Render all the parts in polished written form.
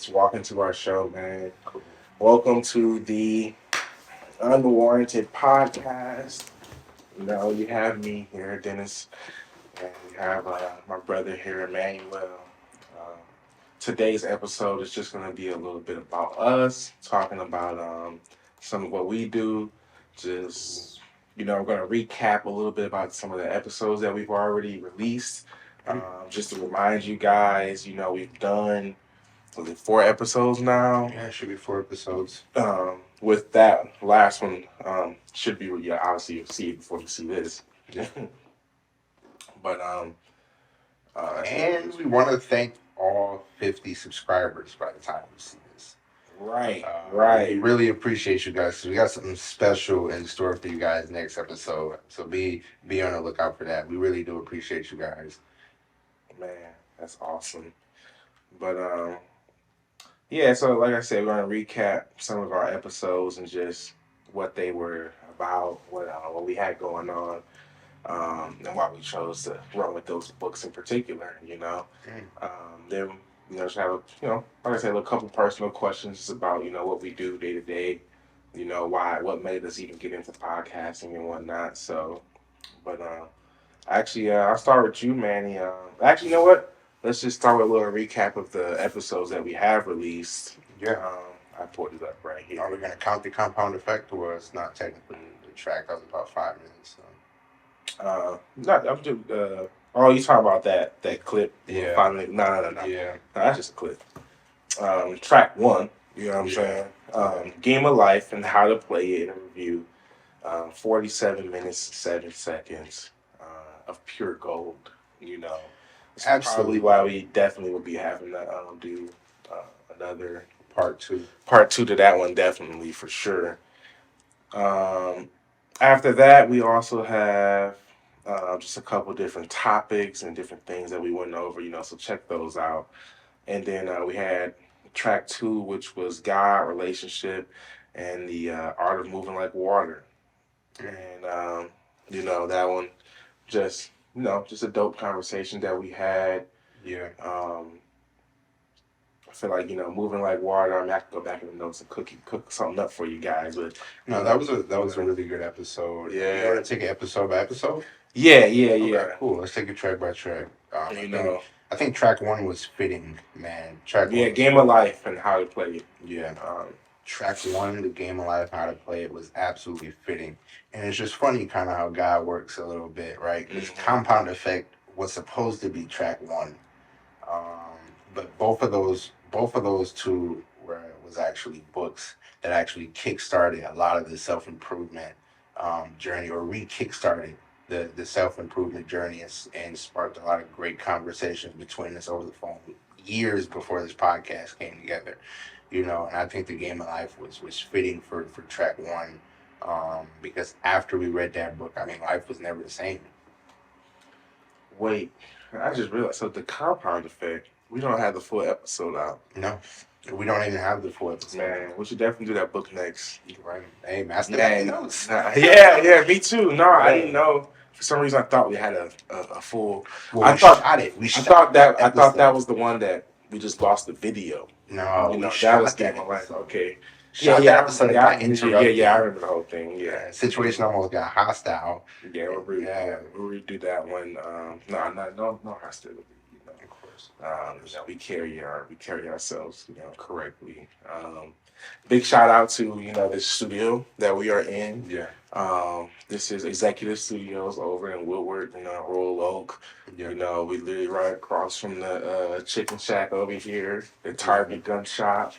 Welcome to our show, man. Welcome to the Unwarranted Podcast. You have me here, Dennis, and you have my brother here, Emmanuel. Uh, Today's episode is just going to be a little bit about us, talking about some of what we do. Just, we're going to recap a little bit about some of the episodes that we've already released. Just to remind you guys, we've done was it 4 episodes now? Yeah, it should be 4 episodes. With that last one, should be obviously you'll see it before you see this. Yeah. But And we want to thank all 50 subscribers by the time we see this. right, We right, really appreciate you guys. We got something special in store for you guys next episode. So be on the lookout for that. We really do appreciate you guys. man, that's awesome. But yeah. So like I said, we're gonna recap some of our episodes and just what they were about, what we had going on, and why we chose to run with those books in particular. Then just have like I said, a couple personal questions about what we do day to day. What made us even get into podcasting and whatnot. So, but actually, I'll start with you, Manny. Actually, you know what? Let's just start with a little recap of the episodes that we have released. Yeah. I pulled it up right here. Are we going to count the compound effect, or it's not technically the track? That was about 5 minutes. Not I'm just oh, you talking about that clip? Yeah. 5 minutes? No. Yeah. No, that's just a clip. Track one. You know what I'm saying? Game of Life and how to play it in a review. 47 minutes, 7 seconds of pure gold. It's Absolutely. probably why we definitely will be having to do another Part 2. part two to that one, definitely for sure. Um, After that, we also have just a couple different topics and different things that we went over. So check those out. And then we had track two, which was God, relationship, and the art of moving like water. And that one just a dope conversation that we had. Yeah. I feel like moving like water. I mean, I could go back in the notes and cook something up for you guys, but No, that was a really good episode. Yeah. You want to take it episode by episode? yeah. Okay, cool. Let's take it track by track. I think track 1 was fitting, man. Track 1 was Game of Life and how to play it. Yeah. Track 1, the game of life, how to play it, was absolutely fitting. And it's just funny kind of how God works a little bit, right? Because compound effect was supposed to be track 1. Um, but both of those two was actually books that actually kickstarted a lot of the self-improvement journey, or re-kickstarted the self-improvement journey, and sparked a lot of great conversations between us over the phone years before this podcast came together. And I think the game of life was fitting for track 1, because after we read that book, I mean, life was never the same. Wait, I just realized. So the compound effect, we don't have the full episode out. No, we don't even have the full episode. Man, we should definitely do that book next. Right. Hey, master Man, notes. yeah, me too. No, I didn't know. For some reason, I thought we had a full. Well, I we thought shot it. I thought that was the one that we just lost the video. No, we that shot was that Game of Life. episode. Okay. Shot that episode. Yeah, Got interrupted. I remember the whole thing. Yeah. Situation almost got hostile. Yeah, we'll redo that one. No hostility. Of course. We carry ourselves, correctly. Big shout out to this studio that we are in. Yeah. This is Executive Studios over in Woodward, Royal Oak. Yeah. We literally right across from the Chicken Shack over here, the Target gun shop.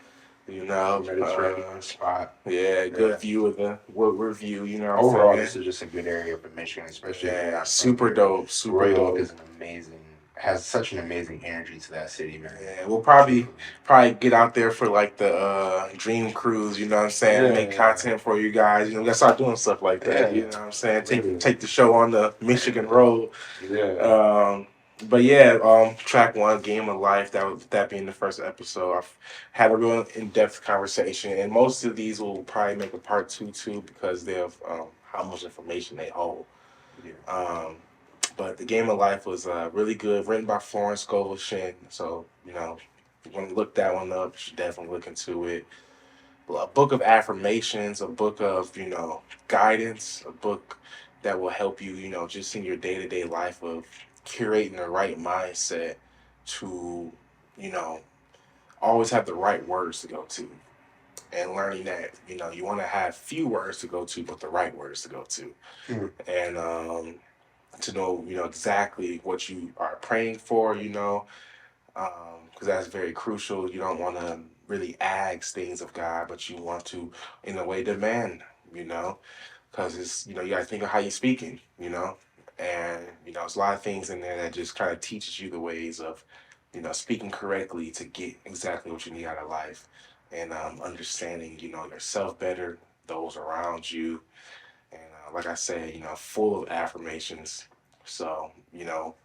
Mediterranean spot. Yeah, good view of the Woodward view. Overall, this is just a good area for Michigan, especially. Yeah, super dope. Super Royal dope. Oak has such an amazing energy to that city, man. Yeah, we'll probably get out there for like the dream cruise. You know what I'm saying? Yeah. Make content for you guys. Let's start doing stuff like that. Yeah. You know what I'm saying? Take the show on the Michigan road. Yeah. But yeah, track 1, Game of Life. That being the first episode. I've had a real in-depth conversation, and most of these will probably make a part 2 too, because they have how much information they hold. Yeah. But the Game of Life was really good, written by Florence Scovel Shin. So you want to look that one up, you should definitely look into it. A book of affirmations, a book of, guidance, a book that will help you, just in your day to day life of curating the right mindset to, you know, always have the right words to go to, and learning that, you want to have few words to go to, but the right words to go to. Mm. And to know, exactly what you are praying for, because that's very crucial. You don't want to really ask things of God, but you want to, in a way, demand, you know, because it's, you got to think of how you're speaking, and, there's a lot of things in there that just kind of teaches you the ways of, speaking correctly to get exactly what you need out of life, and understanding, yourself better, those around you, and like I said, full of affirmations. So,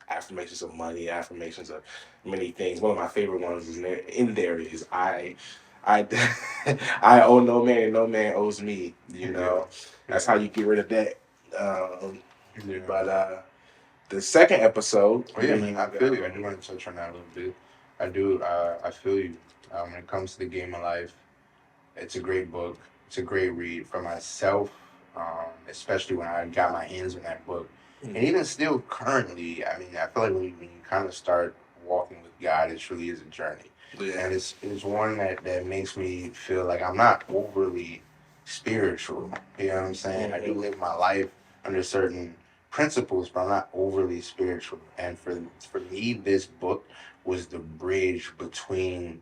affirmations of money, affirmations of many things. One of my favorite ones is in there is I, I owe no man, and no man owes me. Yeah. That's Yeah. how you get rid of that. Um, Yeah. but the second episode Oh yeah, man. being, I feel you. I do want to touch on that a little bit. I do. I feel you. When it comes to the game of life, it's a great book. It's a great read for myself, especially when I got my hands on that book. And even still, currently, I mean, I feel like when you kind of start walking with God, it truly is a journey, yeah, and it's one that makes me feel like I'm not overly spiritual. You know what I'm saying? I do hmm live my life under certain principles, but I'm not overly spiritual. And for me, this book was the bridge between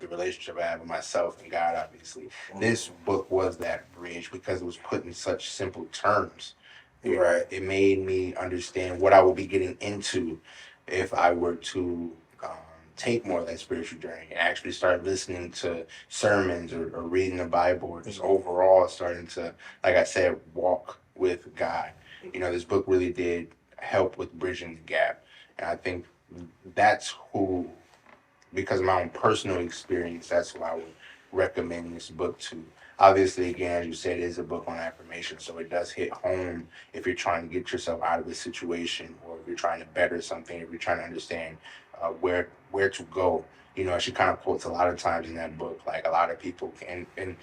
the relationship I have with myself and God, obviously. This book was that bridge because it was put in such simple terms. You know, right, it made me understand what I would be getting into if I were to um, take more of that spiritual journey and actually start listening to sermons or reading the Bible or just hmm overall starting to, like I said, walk with God. You know, this book really did help with bridging the gap. And I think that's who, because of my own personal experience, that's who I would recommend this book to. Obviously, again, as you said, it is a book on affirmation, so it does hit home if you're trying to get yourself out of a situation, or if you're trying to better something, if you're trying to understand where to go. You know, she kind of quotes a lot of times in that book, like a lot of people can. And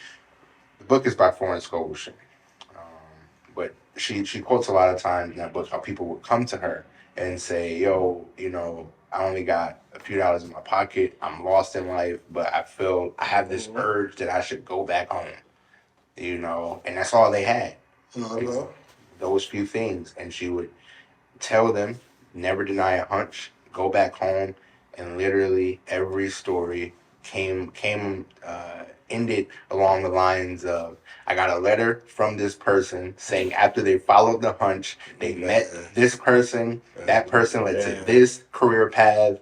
the book is by Florence Scovel, but she quotes a lot of times in that book how people would come to her and say, "Yo, you know, I only got a few dollars in my pocket. I'm lost in life, but I feel I have this hmm urge that I should go back home." You know, and that's all they had. You uh-huh. know, those few things, and she would tell them, never deny a hunch, go back home, and literally every story ended along the lines of, I got a letter from this person saying after they followed the hunch, they met Man, this person, that person led to yeah, this career path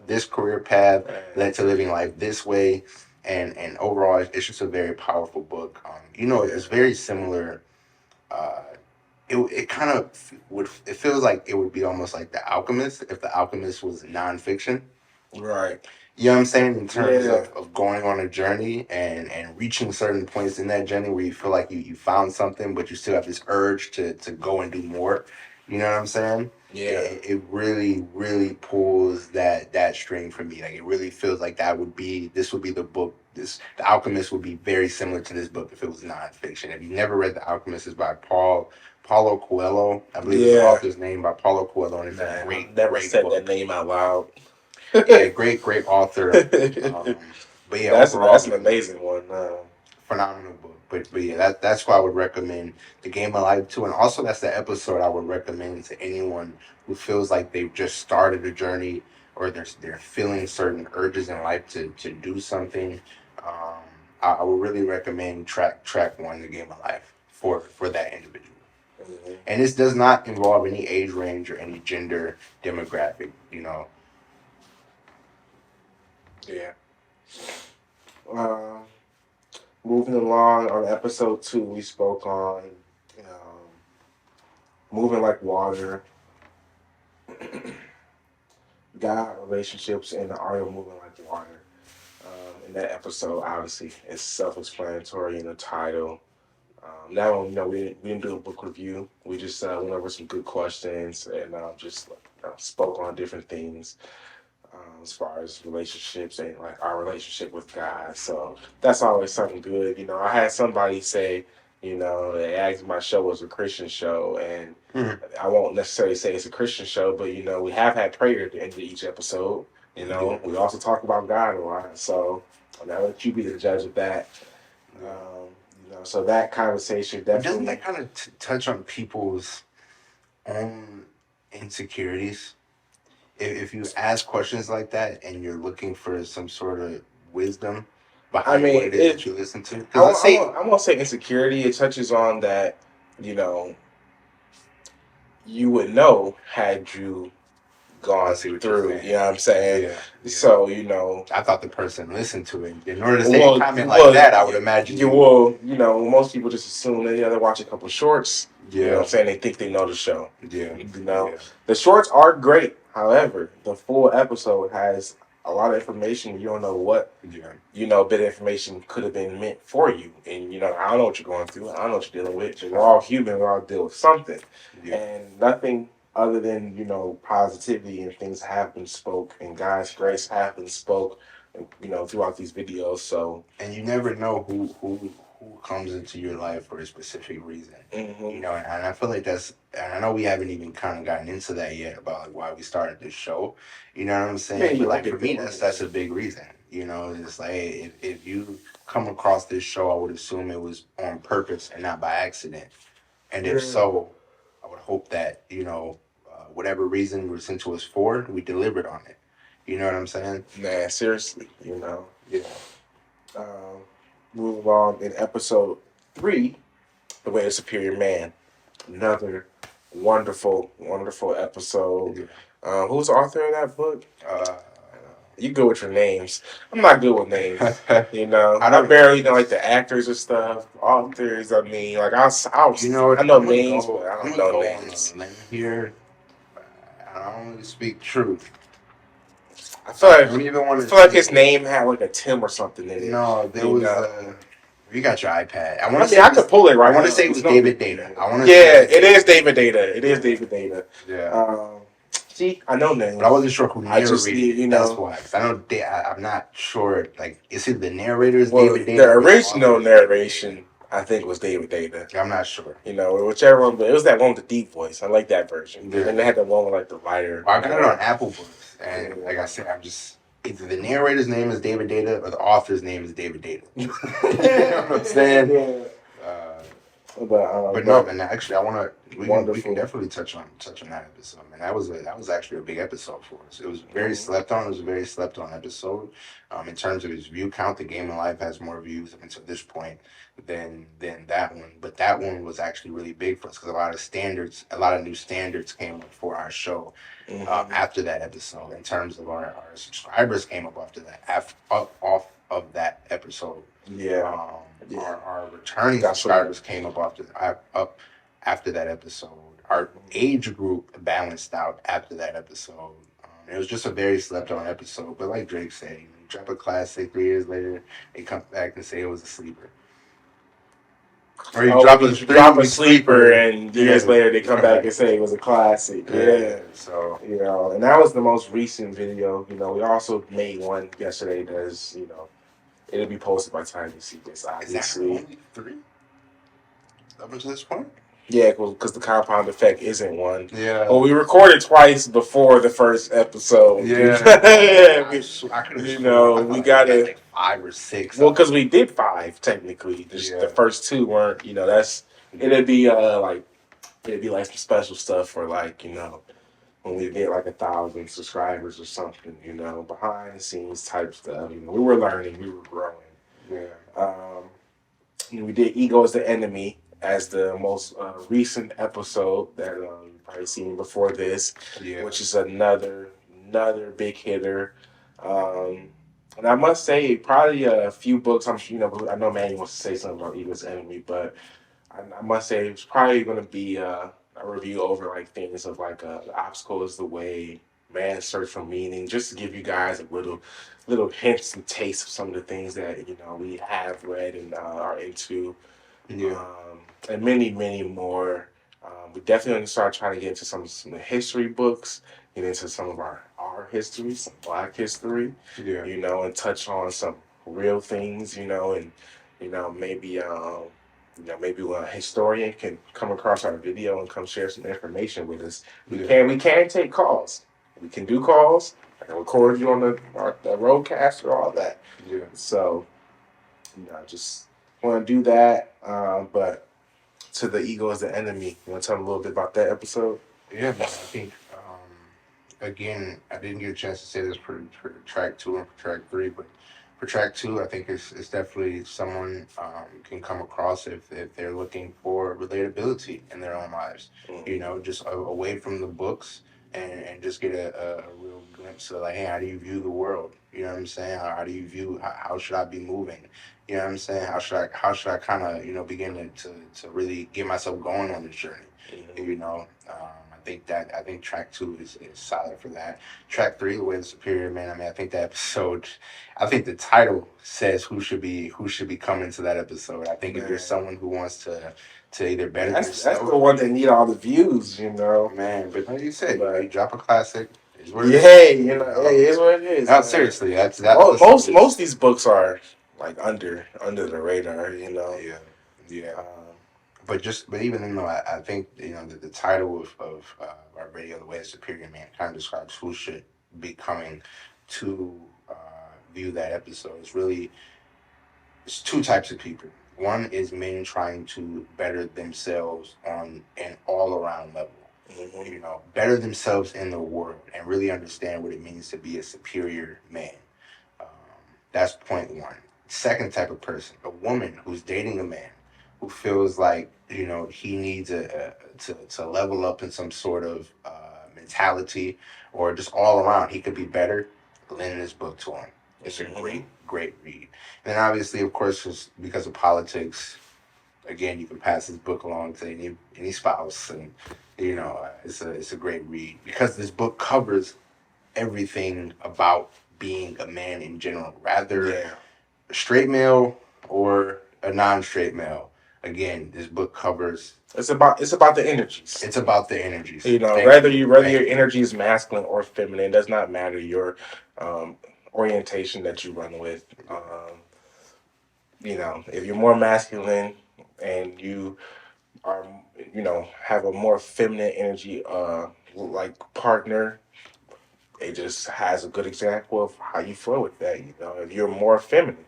man, led to living life this way. And overall, it's just a very powerful book. You know, yeah, it's very similar. Uh, it kind of would, it feels like it would be almost like The Alchemist if The Alchemist was nonfiction. right, You know what I'm saying? In terms yeah, of going on a journey and reaching certain points in that journey where you feel like you found something, but you still have this urge to go and do more. You know what I'm saying? yeah, It really, really pulls that string for me. Like it really feels like this would be the book. The Alchemist would be very similar to this book if it was nonfiction. If you never read The Alchemist, it's by Paulo Coelho. I believe is the yeah. author's name, by Paulo Coelho, and it's a Man, I've great, never great said that book. name out loud. Yeah, great author. But yeah, overall, That's an man, amazing one. phenomenal book. But yeah, that's why I would recommend The Game of Life too, and also that's the episode I would recommend to anyone who feels like they've just started a journey or they're feeling certain urges in life to do something. Um, I would really recommend track one, The Game of Life, for that individual. Mhm. And this does not involve any age range or any gender demographic. You know, Yeah. Uh, Moving along on episode 2, we spoke on um, moving like water, God, relationships, and the art of moving like water. In that episode, obviously, it's self-explanatory in the title. That one, we didn't do a book review. We just went over some good questions and just spoke on different things. as far as relationships and like our relationship with God. So that's always something good. I had somebody say, they asked if my show was a Christian show, and Mhm. I won't necessarily say it's a Christian show, but we have had prayer at the end of each episode. Yeah. We also talk about God a lot. So I'll let you be the judge of that. Yeah. So that conversation But doesn't definitely. that kind of touch on people's own insecurities? If you ask questions like that and you're looking for some sort of wisdom I behind what mean, it is that you listen to, I, because let's won't- I, say won't, I won't say insecurity. It touches on that, you know, you would know had you I gone see what you're through. You saying. know what I'm saying? Yeah, yeah. So, I thought the person listened to it. In order to say a well, comment like well, that, I would imagine you you. will, most people just assume that they watch a couple shorts. You know what Yeah, I'm saying? They think they know the show. yeah, You know, yeah. the shorts are great. However, the full episode has a lot of information. You don't know what Yeah. bit of information could have been meant for you. And, I don't know what you're going through. I don't know what you're dealing with. We're all human. We all deal with something. Yeah. And nothing other than, positivity and things have been spoke and God's grace have been spoke, throughout these videos. So, And you never know who comes into your life for a specific reason. mm-hmm. And I feel like that's, and I know we haven't even kind of gotten into that yet about like why we started this show. You know what I'm saying? Yeah, But we'll like for get there. me, that's a big reason. It's like hey, if you come across this show, I would assume it was on purpose and not by accident. And if Yeah. so, I would hope that whatever reason you were sent to us for, we delivered on it. You know what I'm saying? Man, seriously, Yeah. Um, move along in episode 3, The Way of Superior Man. Another wonderful, wonderful episode. Yeah. Who's the author of that book? Uh, You good with your names. I'm not good with names. I I don't. barely know like the actors and stuff. Authors, I mean, like You know I what? know names, but I I'm don't gonna know go on names. a limb here. I don't really speak truth. I feel I like don't even want I to feel like say. his name had like a Tim or something in it. No, there You was. know. You got your iPad. I want I to mean, say I it was. could pull it I right want to now. say it It's was no David big Data. deal. I want to say Yeah, it was it David is Data. David Data. It is Yeah. David Data. Yeah. See, I know But I names. wasn't sure who I just narrated need, it. That's why. 'Cause I know I'm not sure. Like, is it the narrator is well, David Data the or the author original is David Data? narration, I think, was David Data. I'm not sure. Whichever one, but it was that one with the deep voice. I like that version. And Yeah. then they had the one with like the lighter. Well, I got it on Apple Books, Yeah. and like I said, I'm just either the narrator's name is David Data or the author's name is David Data. You know what I'm saying? Yeah. Uh, But but no, and actually, I want to. We can wonderful. definitely touch on that episode, man. That was actually a big episode for us. It was very Mhm. slept on. It was a very slept on episode. In terms of its view count, the Game of Life has more views up until this point than that one. But that one was actually really big for us because a lot of new standards came up for our show after that episode. In terms of our subscribers came up after that, up off of that episode. Yeah. Our returning That's subscribers came up after that episode. Our age group balanced out after that episode. It was just a very slept on episode. But like Drake said, you drop a classic 3 years later, they come back and say it was a sleeper. Or you drop a You drop a 3 week sleeper, sleeper. and years later they come back and say it was a classic. Yeah. So And that was the most recent video. We also made one yesterday that's, it'll be posted by the time you see this, is that obviously. only 3? Up until this point? Yeah, because the compound effect isn't one. Yeah. Well, we recorded twice before the first episode. Yeah. I could have We got it. like 5 or 6. Well, because we did 5 technically. Yeah. The first 2 weren't. That's it'd be like some special stuff for like when we get like 1,000 subscribers or something. Behind the scenes type stuff. We were learning, we were growing. Yeah. We did Ego is the Enemy as the most recent episode that you've probably seen before this, Yeah. which is another big hitter. And I must say, probably a few books. I'm sure I know Manny wants to say something about Ego's Enemy, but I must say it's probably going to be a review over like things of like the obstacle is the way, man's search for meaning, just to give you guys a little hints and tastes of some of the things that we have read and are into. Yeah. And many more. We definitely going to start trying to get into some history books, get into some of our history, some Black history, Yeah. and touch on some real things, and maybe maybe a historian can come across our video and come share some information with us. Yeah. We can take calls. We can do calls. I can record you on the roadcaster, all that. Yeah. So just want to do that. But to the ego is the enemy. You want to tell them a little bit about that episode? Yeah, man. I think again, I didn't get a chance to say this for track two and for track three, but for track two, I think it's definitely someone can come across if they're looking for relatability in their own lives. You Mm-hmm. know, just away from the books and just get a real glimpse of like, hey, how do you view the world? You know what I'm saying? How do you view how should I be moving? You know what I'm saying? How should I kind of begin to really get myself going on this journey? Mm-hmm. You know, I think track two is solid for that. Track three, the way the superior man. I mean, I think that episode. I think the title says who should be coming to that episode. I think if you're Man, someone who wants to either better that's the yourself, one that need all the views. man. But like you said, you But drop a classic. Is what it is. yeah, You hey, know. it is what it is, No, man. seriously, that episode Most is. of these books are like under the radar. Yeah, yeah. Um, But even then, though, I think that the title of our radio, the way the superior man, kind of describes who should be coming to view that episode. It's two types of people. One is men trying to better themselves on an all around level. mhm, Better themselves in the world and really understand what it means to be a superior man. Um, that's point one. Second type of person, a woman who's dating a man who feels like he needs to level up in some sort of mentality or just all around he could be better. Lend this book to him. It's a mhm. great read. And then obviously, of course, just because of politics, again, you can pass this book along to any spouse, and it's a great read because this book covers everything about being a man in general, rather Yeah, a straight male or a non-straight male. Again, this book covers. it's about the energies. It's about the energies. You know, Thank whether you, you whether thank your you. energy is masculine or feminine, it does not matter your um, orientation that you run with. If you're more masculine and you are, have a more feminine energy, like partner, it just has a good example of how you flow with that. If you're more feminine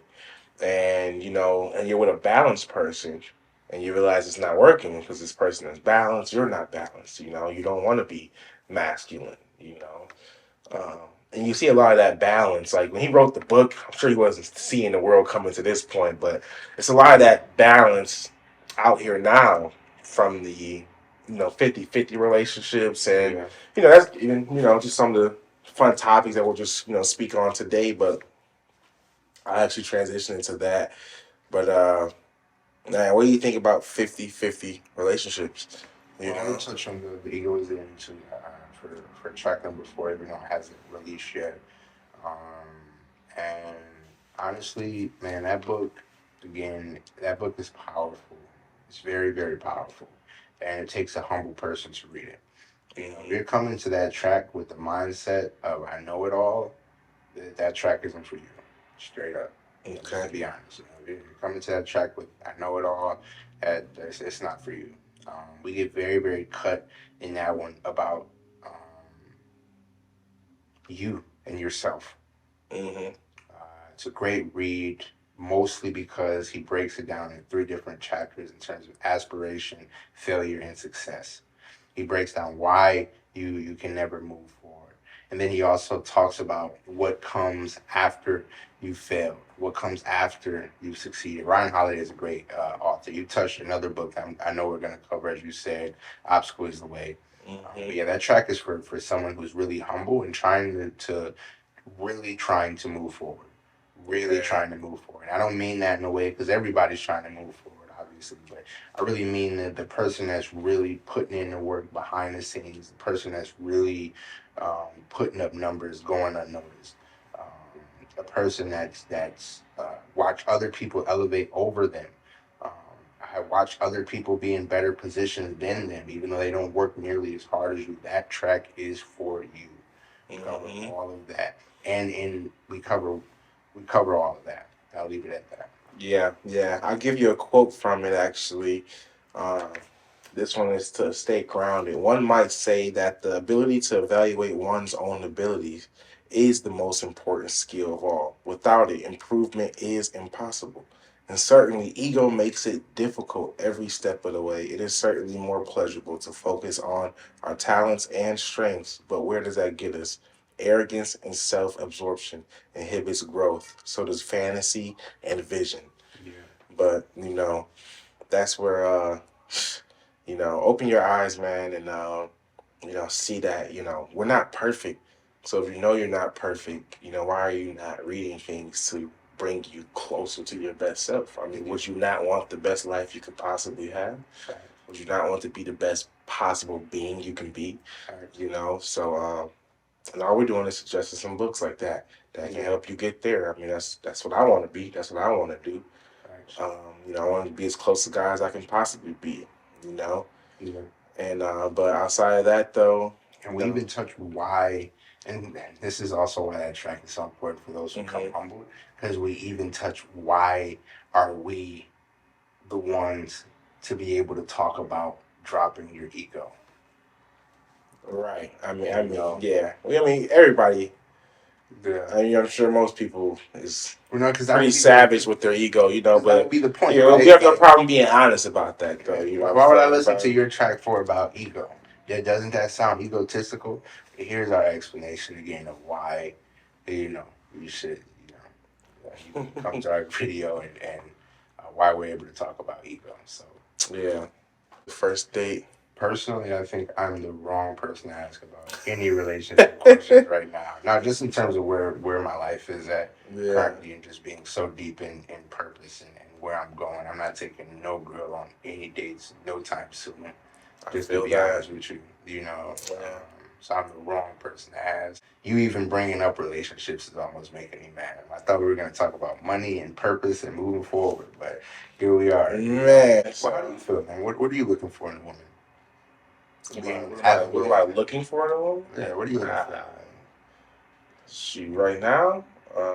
and and you're with a balanced person and you realize it's not working because this person is balanced, you're not balanced. You don't want to be masculine. um, and you see a lot of that balance. Like when he wrote the book, I'm sure he wasn't seeing the world coming to this point, but it's a lot of that balance out here now from the 50-50 relationships. And Yeah. that's even just some of the fun topics that we'll just speak on today. But I actually transitioned into that. But man, what do you think about 50-50 relationships? you Well, let me know touch on the egoism into for track number four, even though it hasn't released yet. And honestly, man, that book is powerful. It's very, very powerful. And it takes a humble person to read it. If hmm you're coming to that track with the mindset of I know it all, that track isn't for you. Straight up. Just to okay. be honest. If you're coming to that track with I know it all, it's not for you. We get very, very cut in that one about um, you and yourself. hmm It's a great read, mostly because he breaks it down in three different chapters in terms of aspiration, failure, and success. He breaks down why you can never move forward, and then he also talks about what comes after you failed, what comes after you succeeded. Ryan Holiday is a great author. You touched another book I know we're going to cover, as you said, "Obstacle is the Way." But hmm yeah, that track is for someone who's really humble and trying to really trying to move forward. Really Okay. trying to move forward. I don't mean that in a way because everybody's trying to move forward, obviously, but I really mean that the person that's really putting in the work behind the scenes, the person that's really putting up numbers, going unnoticed, um, a person that's watch other people elevate over them. Um, watch other people be in better positions than them, even though they don't work nearly as hard as you. That track is for you. We cover Hmm. all of that, and in we cover all of that. I'll leave it at that. Yeah, yeah. I'll give you a quote from it actually. Uh, this one is to stay grounded. One might say that the ability to evaluate one's own abilities is the most important skill of all. Without it, improvement is impossible. And certainly, ego makes it difficult every step of the way. It is certainly more pleasurable to focus on our talents and strengths, but where does that get us? Arrogance and self absorption inhibits growth. So does fantasy and vision. Yeah. But, that's where open your eyes, man, and see that we're not perfect. So if you know you're not perfect, why are you not reading things to bring you closer to your best self? I mean, would you not want the best life you could possibly have? Would you not want to be the best possible being you can be? So and all we're doing is suggesting some books like that can help you get there. I mean, that's what I want to be. That's what I want to do. I want to be as close to God as I can possibly be. You know, Yeah. and but outside of that, though, And we even touch why, and this is also why that track is so important for those who come hmm humble, because we even touch why are we the ones to be able to talk about dropping your ego. right. I mean, You know, yeah. I mean, everybody. the I'm sure most people is because that pretty would be the savage with their ego, because that would but be the point, we right? have no Like, problem being honest about that, though. You know what I'm why would I saying? listen to But your track for about ego? Yeah, doesn't that sound egotistical? Here's our explanation again of why, you know, you should, you come to our video and why we're able to talk about ego. So, yeah, first date. personally, I think I'm the wrong person to ask about any relationship questions right now. Not just in terms of where my life is at Yeah, currently and just being so deep in purpose and where I'm going. I'm not taking no girl on any dates no time soon. I Just to feel be that. honest with you, you know. Yeah. So I'm the wrong person to ask. You even bringing up relationships is almost making me mad. I thought we were going to talk about money and purpose and moving forward, but here we are. You know. Man, Well, how do so you feel, man? What are you looking for in a woman? Being what am I looking for in a woman? yeah, what are you looking for? Ah, shoot, right now, uh,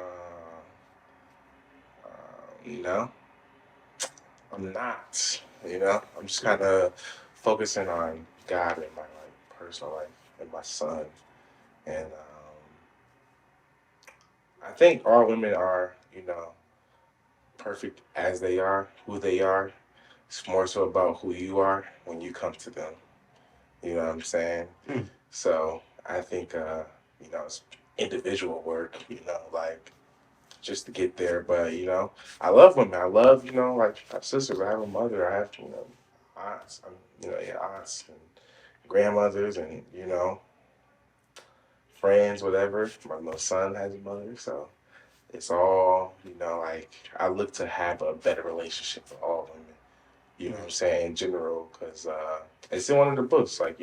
you know, I'm not. I'm just kind of focusing on God in my personal life and my son, and I think all women are, perfect as they are, who they are. It's more so about who you are when you come to them. You know what I'm saying? Hmm. So I think, it's individual work, like just to get there. But, I love women. I love, like I have sisters. I have a mother. I have, aunts. Yeah, aunts and grandmothers and, friends, whatever. My little son has a mother. So it's all, like I look to have a better relationship with all women. You know what I'm saying, in general, because it's in one of the books. Like,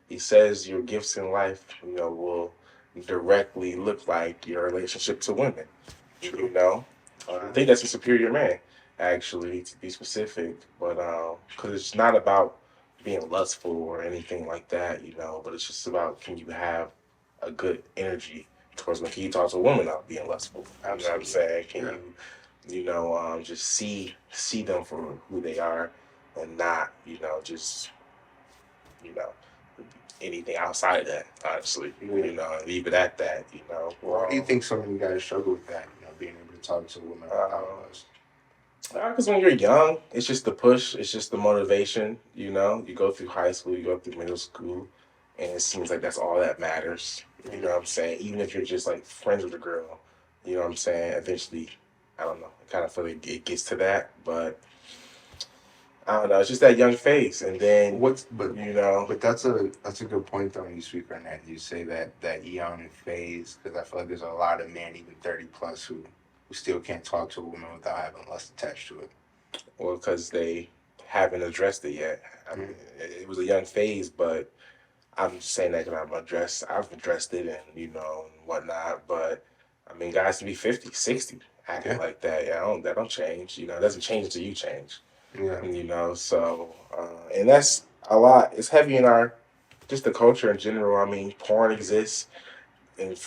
he says your gifts in life, will directly look like your relationship to women. You True. know, I True. think that's a superior man, actually, to be specific. But because it's not about being lustful or anything like that, but it's just about can you have a good energy towards when can you talk to a woman without being lustful? You know what I'm Absolutely. saying? Can Yeah. you just see them for who they are and not, just, you know, anything outside of that, honestly. Yeah. Leave it at that, Why do you think so many guys struggle with that? Being able to talk to a woman without Um, lust. because when you're young, it's just the push, it's just the motivation, You go through high school, you go through middle school, and it seems like that's all that matters. You know what I'm saying? Even if you're just like friends with a girl, you know what I'm saying? Eventually, I don't know, I kind of feel like it gets to that, but I don't know. It's just that young phase, and then What's but you know, but that's a good point though. When you speak on that, you say that young phase because I feel like there's a lot of men even 30 plus who still can't talk to a woman without having lust attached to it. well, because they haven't addressed it yet. I mean, Mm-hmm. it was a young phase, but I'm just saying that because I've addressed it and and whatnot. But I mean, guys can be 50, 60 acting Yeah. like that. Yeah, that don't change. It doesn't change until you change. Yeah. So and that's a lot. It's heavy in our just the culture in general. I mean, porn exists and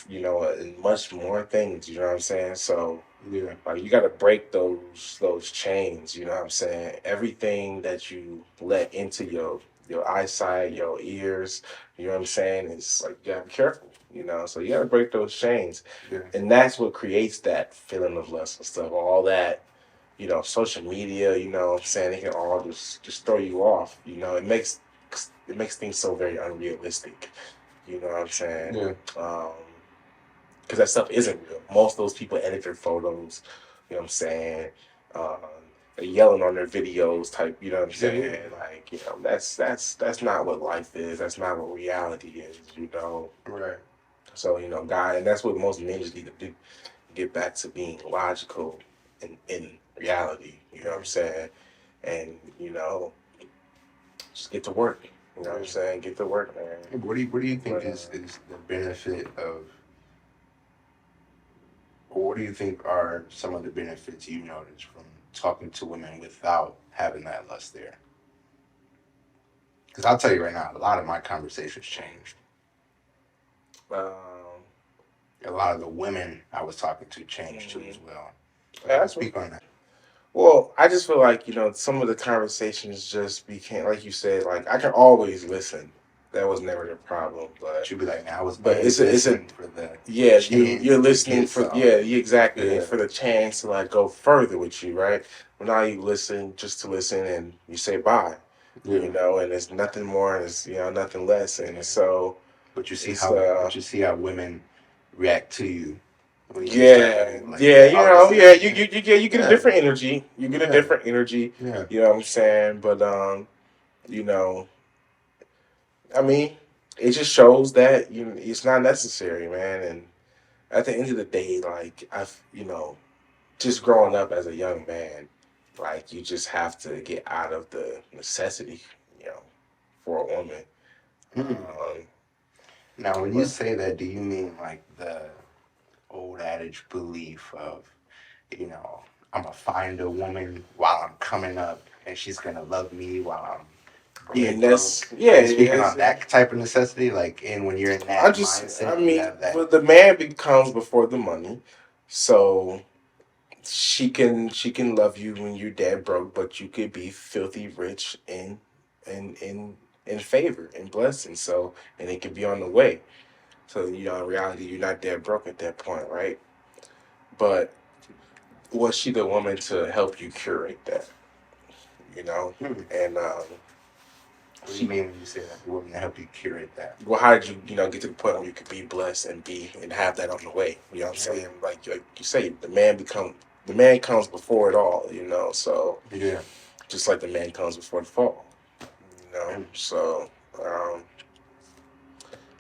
and much more things. You know what I'm saying? So Yeah. like you got to break those chains. You know what I'm saying? Everything that you let into your eyesight, your ears. You know what I'm saying? It's like you gotta be careful. So you gotta break those chains, Yeah. and that's what creates that feeling of lust and stuff. All that social media, what I'm saying, it can all just throw you off. It makes things so very unrealistic. You know what I'm saying? Yeah. Um, because that stuff isn't real. Most of those people edit their photos. You know what I'm saying? Um, they're yelling on their videos, type. You know what I'm Yeah. Yeah. saying? Like, that's not what life is. That's not what reality is. Right. So God, and that's what most ninjas need to do: get back to being logical and in reality. You know what I'm saying? And just get to work. You know what I'm Yeah. saying? Get to work, man. What do you think But is the benefit of, or what do you think are some of the benefits you notice from talking to women without having that lust there? Because I'll tell you right now, a lot of my conversations changed. um, A lot of the women I was talking to changed too mhm. as well. Yeah, that's what. Speak on that. Well, I just feel like, some of the conversations just became, like you said, like I can always listen. That was never the problem. But She'd be like, "Man, I was but only it's a listening for the yeah, chance you're to listening get for some." yeah, exactly. And Yeah, for the chance to like go further with you, right? Well, now you listen just to listen and you say bye, yeah, and there's nothing more and it's nothing less. And yeah. so it's But you see how women react to you when you start yeah, letting like yeah, that. All of a yeah, sudden, yeah, you get a yeah, different energy. You get a yeah, different energy, yeah. you know what I'm saying? But you know, I mean, it just shows that it's not necessary, man. And at the end of the day, like just growing up as a young man, like you just have to get out of the necessity, you know, for a woman. Hmm. Um, Now, when you but say that, do you mean like the old adage belief of, you know, I'm gonna find a woman while I'm coming up, and she's gonna love me while I'm being and that's broke? yeah, Are you it speaking is. on that type of necessity? Like, and when you're in I that just, I mindset, you mean, have that. well, the man becomes before the money, so she can love you when you're dead broke, but you could be filthy rich in favor and blessing. So and it could be on the way. So in reality, you're not dead broke at that point, right? But was she the woman to help you curate that? You know, Hmm. and What do you she. mean when you say that? The woman to help you curate that? Well, how did you get to the point where you could be blessed and be and have that on the way? You know what I'm saying? Like you say, the man comes before it all. So Yeah. just like the man comes before the fall. Hmm. So um,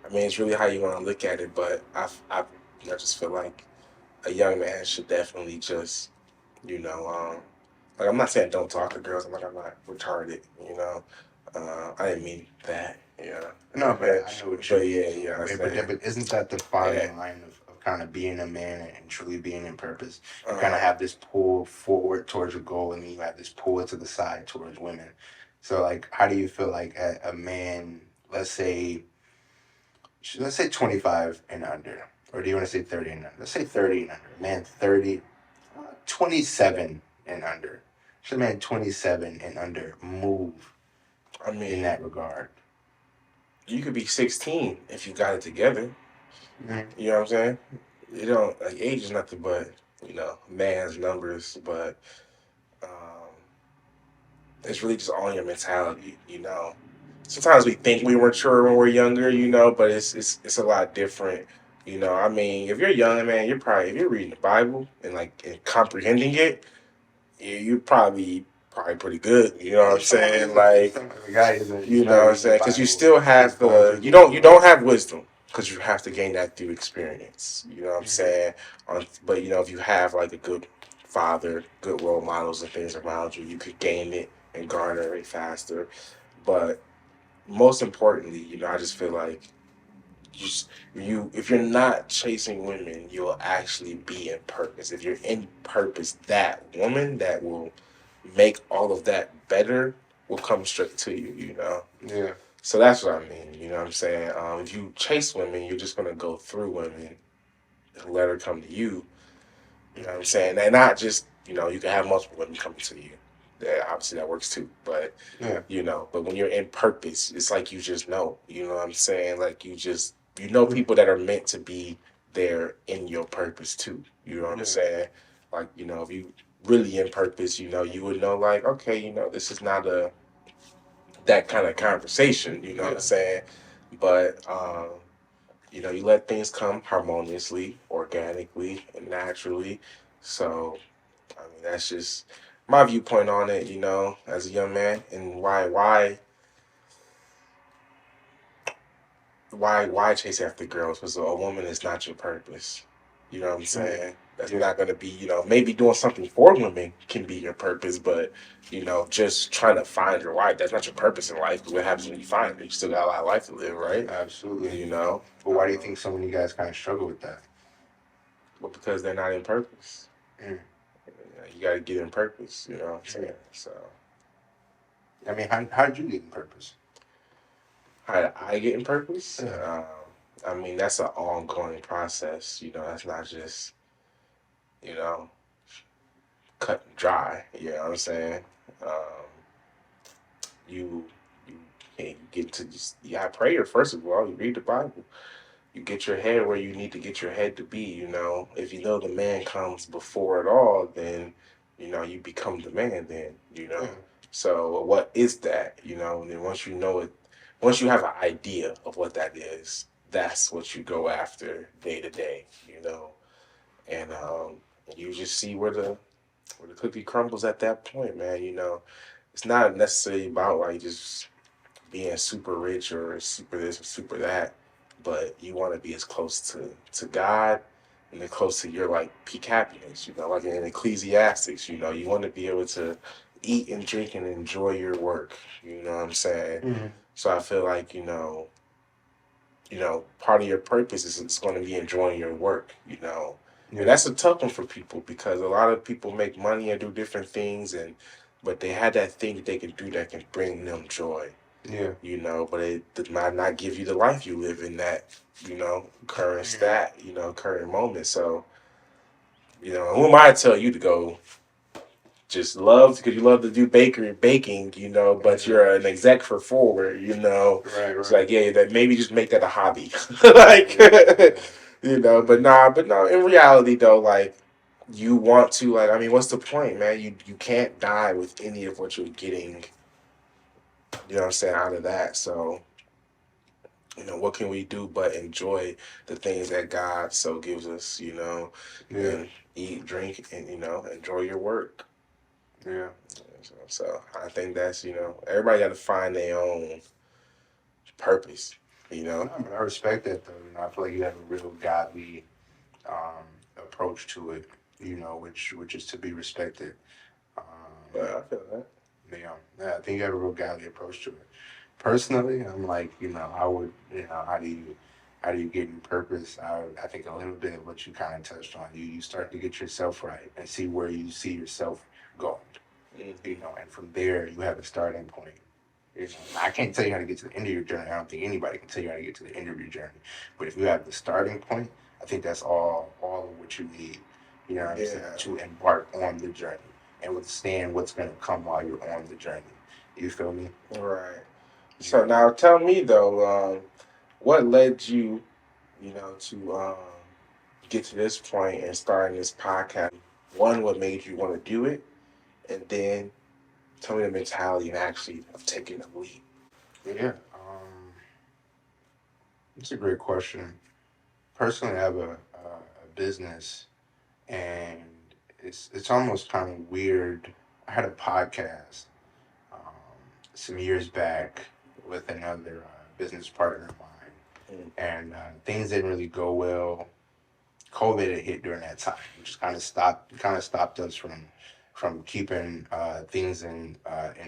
I mean, it's really how you want to look at it, but I just feel like a young man should definitely just, you know, like I'm not saying don't talk to girls. I'm not retarded. I didn't mean that. No, but I know what you But yeah, mean. yeah, I But saying, isn't that the yeah, fine line of kind of being a man and truly being in purpose? You kind of uh, have this pull forward towards your goal, and then you have this pull to the side towards women. So, like, how do you feel like a man, let's say 25 and under, or do you want to say 30 and under? Let's say 30 and under. Man, 30, 27 and under. Should a man 27 and under move I in mean, that regard? you could be 16 if you got it together. Mhm. You know what I'm saying? You don't like age is nothing but man's numbers, but um, it's really just all your mentality. Sometimes we think we were mature when we're younger, but it's a lot different. I mean, if you're young, man, if you're reading the Bible and like and comprehending it, you're probably pretty good. You know what Yeah, I'm saying? Like, the guy isn't you he's know not what I'm reading the saying? Because you Bible. still He's have going the through you don't difficult. have wisdom because you have to gain that through experience. You know what I'm Hmm. saying? But if you have like a good father, good role models and things around you, you could gain it and garner it faster. But most importantly, I just feel like if you're not chasing women, you'll actually be in purpose. If you're in purpose, that woman that will make all of that better will come straight to you, you know. Yeah. So that's what I mean, you know what I'm saying? If you chase women, you're just gonna go through women and let her come to you. You know what I'm saying? And not just, you know, you can have multiple women coming to you. Yeah, obviously that works too. But Yeah. you know, but when you're in purpose, it's like you just know. You know what I'm saying? Like you know people that are meant to be there in your purpose too. You know what I'm Yeah. saying? Like, you know, if you really in purpose, you know, you would know like, okay, you know, this is not a that kind of conversation, you know what I'm Yeah. saying? But you know, you let things come harmoniously, organically, and naturally. So, I mean, that's just my viewpoint on it, you know, as a young man, and why chase after girls? Because a woman is not your purpose. You know what I'm saying? That's Yeah. not going to be, you know, maybe doing something for women can be your purpose, but, you know, just trying to find your wife, that's not your purpose in life. Because what happens when you find her? You still got a lot of life to live, right? Absolutely. You know? But why do you think so many guys kind of struggle with that? But because they're not in purpose. Mm. You got to get in purpose, you know what I'm Mm. saying? So, I mean, how did you get in purpose? how did I get in purpose? Yeah. I mean, that's an ongoing process, you know, that's not just, you know, cut and dry, you know what I'm saying? Um, you, you, you get to just, you got prayer, first of all, you read the Bible. You get your head where you need to get your head to be, you know. If you know the man comes before it all, then, you know, you become the man then, you know. Yeah. So what is that, you know? And then once you know it, once you have an idea of what that is, that's what you go after day to day, you know. And you just see where the cookie crumbles at that point, man, you know. It's not necessarily about like just being super rich or super this or super that, but you want to be as close to God and as close to your like peak happiness. You know, like in Ecclesiastics, you know, you want to be able to eat and drink and enjoy your work. You know what I'm saying? Mm-hmm. So I feel like part of your purpose is it's going to be enjoying your work. You know, and Yeah. that's a tough one for people because a lot of people make money and do different things and but they had that thing that they can do that can bring them joy, Yeah. you know, but it might not give you the life you live in that, you know, current Mm-hmm. stat, you know, current moment. So, you know, who am I to tell you to go just love because you love to do baking, you know, but Yeah. you're an exec for Forward, you know. Right. It's Right. like, yeah, that maybe just make that a hobby. Like Yeah. Yeah. you know, but no, in reality though, like you want to like I mean, what's the point, man? You can't die with any of what you're getting, you know what I'm saying, out of that. So you know, what can we do but enjoy the things that God so gives us, you know, Yeah. and eat, drink, and, you know, enjoy your work. Yeah. So I think that's, you know, everybody got to find their own purpose, you know. No, but I respect that though. I feel like you have a real godly approach to it. Which is to be respected. Um, But I feel that. yeah, I think you have a real godly approach to it. Personally, I'm like, I would, how do you get in purpose? I think a little bit of what you kind of touched on. You start to get yourself right and see where you see yourself going. Mm-hmm. And from there you have a starting point. I can't tell you how to get to the end of your journey. I don't think anybody can tell you how to get to the end of your journey. But if you have the starting point, I think that's all of what you need. You know what I'm saying? Yeah, To embark on the journey and withstand what's going to come while you're on the journey. You feel me? right. So Yeah. now tell me though, what led you, you know, to get to this point and starting this podcast? One, what made you want to do it, and then tell me the mentality and actually of taking the leap. Yeah. It's a great question. Personally, I have a business, and it's almost kind of weird. I had a podcast um, some years back with another business partner of mine, Mm. and things didn't really go well. COVID had hit during that time, which kind of stopped us from keeping things in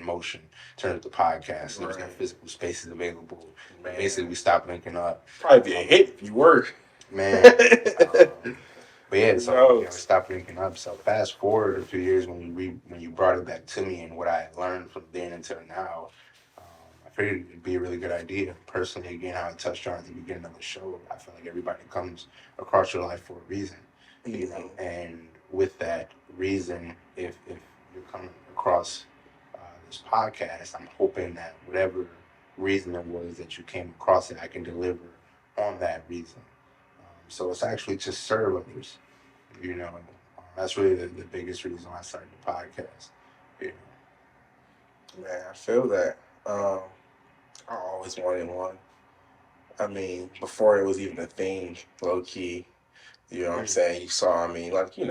motion in terms of the podcast. There was no Right, physical spaces available. man. Basically, we stopped linking up. Probably be a Um, hit if you were. man, um, But yeah, Who so it knows? stopped linking up. So fast forward a few years when you brought it back to me and what I learned from then until now, um, I figured it'd be a really good idea. Personally, again, how I touched on at the beginning of the show, I feel like everybody comes across your life for a reason, and with that reason, if you're coming across this podcast, I'm hoping that whatever reason it was that you came across it, I can deliver on that reason. So it's actually to serve others. That's really the biggest reason why I started the podcast. You Man, I feel that. Um, I always wanted one. I mean, before it was even a thing, low key. You know what I'm know. saying? You saw, I mean, like, you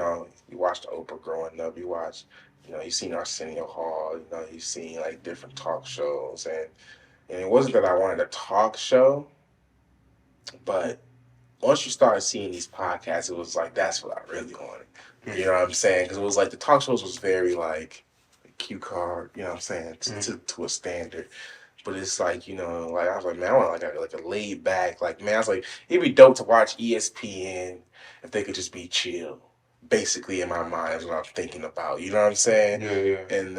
watched Oprah growing up. You watched, you seen Arsenio Hall. You seen like different talk shows, and it wasn't that I wanted a talk show, but once you started seeing these podcasts, it was like that's what I really wanted. You know what I'm saying? Because it was like the talk shows was very like cue card. You know what I'm saying? To a standard. But it's like, like I was like, man, I want like a laid back, like, man, I was like, it'd be dope to watch ESPN if they could just be chill. Basically, in my mind, is what I'm thinking about. You know what I'm saying? Yeah, yeah, And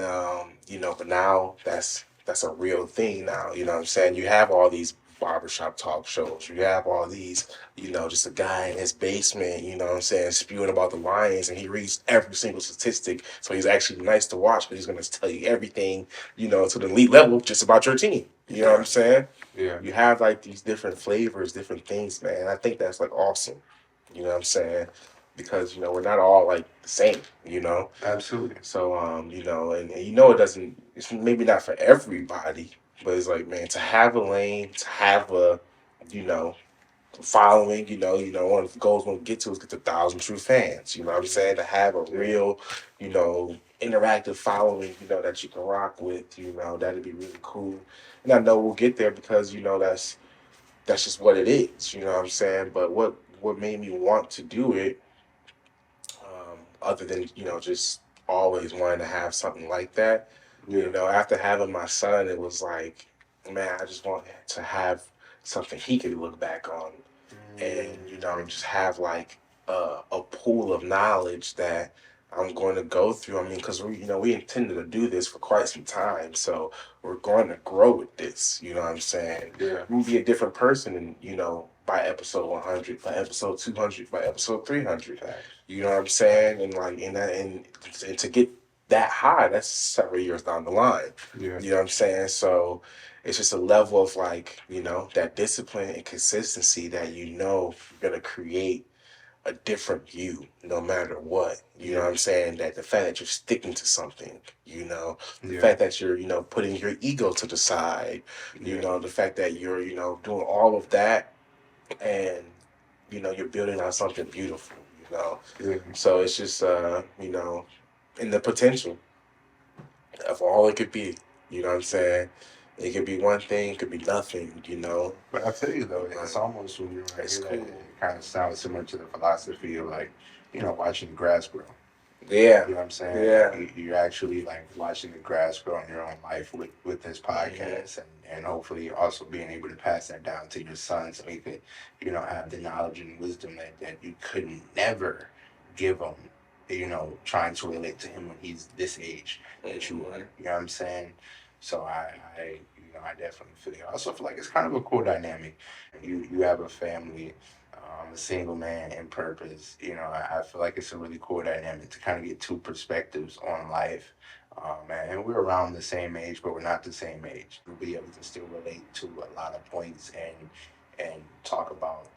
but now that's a real thing now. You know what I'm saying? You have all these barbershop talk shows. You have all these, just a guy in his basement, you know what I'm saying, spewing about the Lions, and he reads every single statistic. So he's actually nice to watch, but he's gonna tell you everything, to the elite level just about your team. You know what I'm saying? yeah, You have like these different flavors, different things, man. I think that's like awesome. You know what I'm saying? Because we're not all like the same. absolutely. So and it doesn't. It's maybe not for everybody, but it's like, man, to have a lane, to have a you know following. One of the goals we'll get to is get to 1,000 true fans. You know what I'm saying? To have a Yeah, real, interactive following, that you can rock with. That'd be really cool. And I know we'll get there because that's just what it is. You know what I'm saying? But what made me want to do it, other than just always wanting to have something like that, yeah, after having my son, it was like, man, I just want to have something he could look back on, and just have like a pool of knowledge that I'm going to go through. I mean, because we intended to do this for quite some time, so we're going to grow with this. You know what I'm saying? yeah. We'll be a different person, and by episode 100, by episode 200, by episode 300. Facts. You know what I'm saying? And like, and to get that high, that's several years down the line. Yeah, You know what I'm saying? So it's just a level of like, that discipline and consistency that you're gonna create a different you no matter what. You know yeah, what I'm saying? That the fact that you're sticking to something, the yeah, fact that you're, putting your ego to the side, yeah, the fact that you're, doing all of that, and you're building on something beautiful, yeah, so it's just in the potential of all it could be. You know what I'm saying? It could be one thing, it could be nothing. But I tell you though, it's Like, almost when I it's hear that, cool. it kind of sounds similar to the philosophy of like, watching the grass grow. Yeah, You know what I'm saying? Like yeah. you're actually like watching the grass grow in your own life with this Hmm. podcast, and hopefully also being able to pass that down to your son so he could, have the knowledge and wisdom that you could never give him. Trying to relate to him when he's this age that you Hmm. are. You know what I'm saying? So I definitely feel you. I also feel like it's kind of a cool dynamic. You have a family, a single man in purpose. I feel like it's a really cool dynamic to kind of get two perspectives on life. And we're around the same age, but we're not the same age. We'll be able to still relate to a lot of points and talk about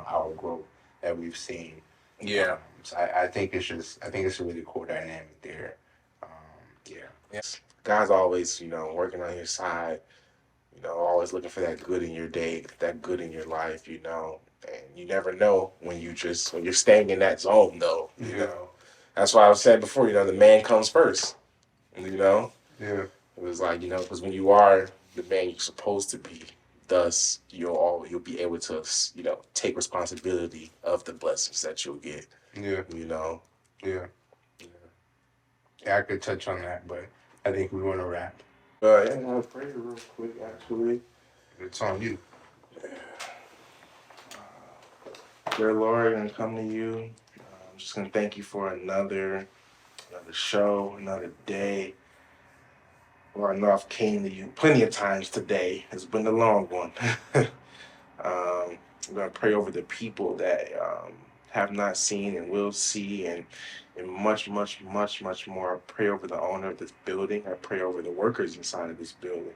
our growth that we've seen. Yeah. So I think it's a really cool dynamic there. Um, yeah, God's always, working on your side, always looking for that good in your day, that good in your life, and you never know when you're staying in that zone, though, yeah, That's why I was saying before, the man comes first, you know. yeah, It was like, because when you are the man you're supposed to be, thus you'll be able to, take responsibility of the blessings that you'll get, yeah, you know. yeah. Yeah, I could touch on that, but I think we want to wrap. Yeah, I'll pray real quick, actually. It's on you. Dear Lord, I'm gonna come to you. I'm just gonna thank you for another show, another day. Lord, I know I've came to you plenty of times today. It's been a long one. I'm gonna pray over the people that have not seen and will see, and much, much, much, much more. I pray over the owner of this building. I pray over the workers inside of this building.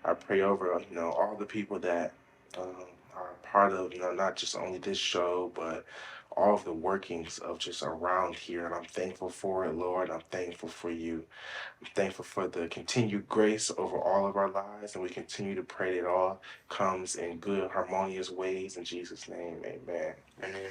I pray over all the people that are part of not just only this show, but all of the workings of just around here. And I'm thankful for it, Lord. I'm thankful for you. I'm thankful for the continued grace over all of our lives, and we continue to pray that it all comes in good, harmonious ways. In Jesus' name, amen. Amen.